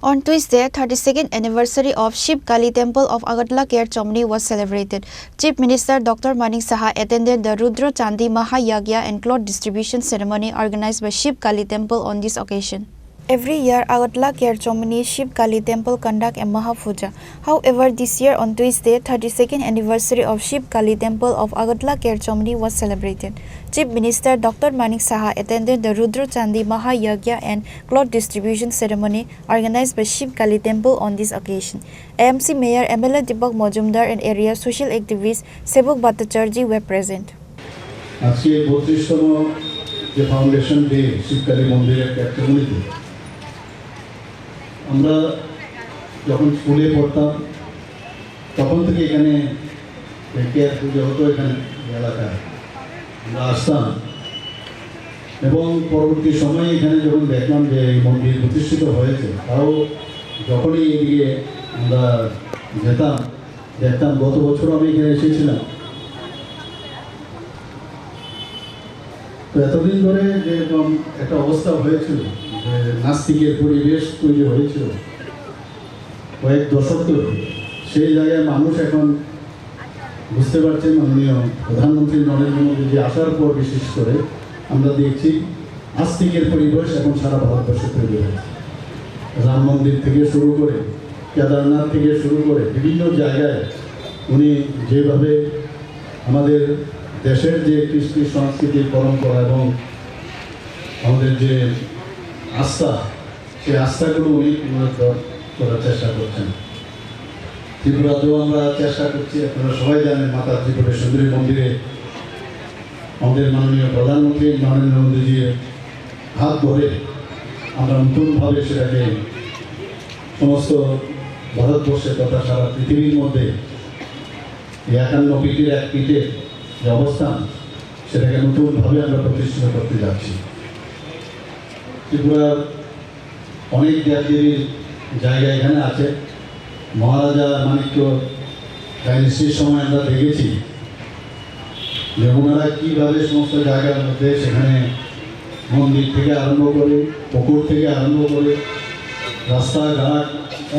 On Tuesday, 32nd anniversary of Shiv Kali Temple of Agartala Care Chomni was celebrated. Chief Minister Dr. Manik Saha attended the Rudra Chandi Mahayagya and cloth distribution ceremony organized by Shiv Kali Temple on this occasion. Every year, Agartala Care Chomni Shiv Kali Temple conduct a Mahapuja. However, this year on Tuesday, 32nd anniversary of Shiv Kali Temple of Agartala Care Chomni was celebrated. Chief Minister Dr. Manik Saha attended the Rudra Chandi Mahayagya and cloth distribution ceremony organized by Shiv Kali Temple on this occasion. AMC Mayor MLA Deepak Majumdar and area social activist Sebok Bhattacharjee were present. আজকে 32তম যে foundation day Shibkali মন্দিরের ক্যাটগরিতে আমরা যখন স্কুলে পড়তাম তখন থেকে এখানে কেয়ার পুজো হতো এখানে এলাকায় আমরা আসতাম এবং পরবর্তী সময়ে এখানে যখন দেখলাম যে এই মন্দির প্রতিষ্ঠিত হয়েছে তাও যখনই এদিকে আমরা যেতাম দেখতাম গত বছর আমি এখানে এসেছিলাম তো এতদিন ধরে যেরকম একটা অবস্থা হয়েছিল যে নাস্তিকের পরিবেশ তৈরি হয়েছিল কয়েক দশক ধরে সেই জায়গায় মানুষ এখন বুঝতে পারছেন মাননীয় প্রধানমন্ত্রী নরেন্দ্র মোদী আসার পর বিশেষ করে আমরা দেখছি আস্তিকের পরিবেশ এখন সারা ভারতবর্ষে তৈরি হয়েছে। রাম মন্দির থেকে শুরু করে কেদারনাথ থেকে শুরু করে বিভিন্ন জায়গায় উনি যেভাবে আমাদের দেশের যে কৃষ্টি সংস্কৃতির পরম্পরা এবং আমাদের যে আস্থা সেই আস্থাগুলো উনি পুনরুদ্ধার করার চেষ্টা করছেন। ত্রিপুরাতেও আমরা চেষ্টা করছি, আপনারা সবাই জানেন মাতা ত্রিপুরা সুন্দরী মন্দিরে আমাদের মাননীয় প্রধানমন্ত্রী নরেন্দ্র মোদীজির হাত ধরে আমরা নতুনভাবে সেটাকে সমস্ত ভারতবর্ষের তথা সারা পৃথিবীর মধ্যে 51 পিঠের এক পিঠের যে অবস্থান সেটাকে নতুনভাবে আমরা প্রতিষ্ঠিত করতে যাচ্ছি। ত্রিপুরার অনেক দেবদেবীর জায়গা এখানে আছে। মহারাজা মানিক্য ডাইনেস্টির সময় আমরা দেখেছি যে ওনারা কীভাবে সমস্ত জায়গার মধ্যে সেখানে মন্দির থেকে আরম্ভ করে পুকুর থেকে আরম্ভ করে রাস্তাঘাট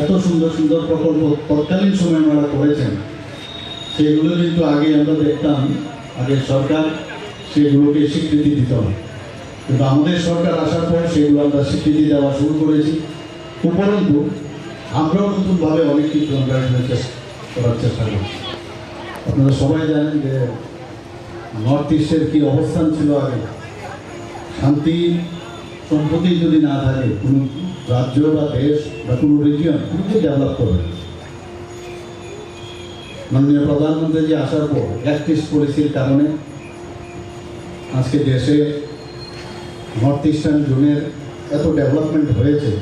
এত সুন্দর সুন্দর প্রকল্প তৎকালীন সময় ওনারা করেছেন। সেগুলো কিন্তু আগে আমরা দেখতাম আগে সরকার সেগুলোকে স্বীকৃতি দিত না, কিন্তু আমাদের সরকার আসার পর সেগুলো আমরা স্বীকৃতি দেওয়া শুরু করেছি। উপরন্তু আমরাও নতুনভাবে অনেক কিছু আমরা করার চেষ্টা করছি। আপনারা সবাই জানেন যে নর্থ ইস্টের কী অবস্থান ছিল আগে। শান্তি সম্প্রতি যদি না থাকে কোনো রাজ্য বা দেশ বা কোনো রিজিয়ন কিন্তু ডেভেলপ করবে। মাননীয় প্রধানমন্ত্রী আসার পর অ্যাক্ট ইস্ট পলিসির কারণে আজকে দেশে নর্থ ইস্টার্ন জোনের এত ডেভেলপমেন্ট হয়েছে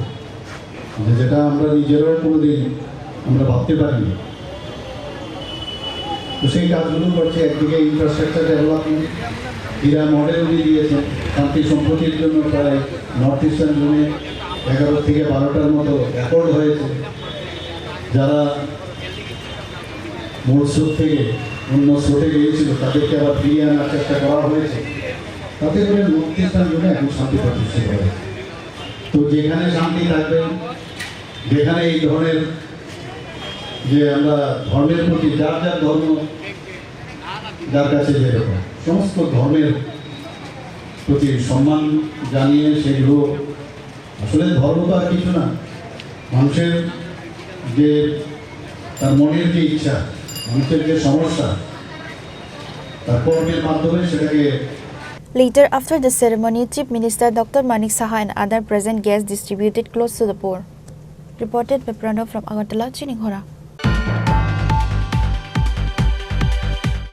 যে যেটা আমরা নিজেরাও কোনোদিন আমরা ভাবতে পারিনি। তো সেই কাজগুলো করছে, একদিকে ইনফ্রাস্ট্রাকচার ডেভেলপমেন্ট, হীরা মডেল উনি দিয়েছেন শান্তি সম্প্রতির জন্য প্রায় নর্থ ইস্টার্ন জোনে 11 থেকে 12টার মতো রেকর্ড হয়েছে। যারা মূল স্রোত থেকে অন্য স্রোতে গিয়েছিল তাদেরকে আবার ফিরিয়ে আনার চেষ্টা করা হয়েছে, তাতে করে নর্থ ইস্টার্ন জোনে এখন শান্তি প্রতিষ্ঠিত হয়েছে। তো যেখানে শান্তি থাকবে, যেখানে এই ধরনের যে আমরা ধর্মের প্রতি যার যার ধর্ম যার কাছে যেরকম সমস্ত ধর্মের প্রতি সম্মান জানিয়ে সেগুলো আসলে ধর্ম তো আর কিছু না, মানুষের যে তার মনের যে ইচ্ছা, মানুষের যে সমস্যা তার কর্মের মাধ্যমে সেটাকে। Later, after the ceremony, Chief Minister Dr. Manik Saha and other present guests distributed clothes to the poor. Reported by Pranav from Agartala, Chininghora.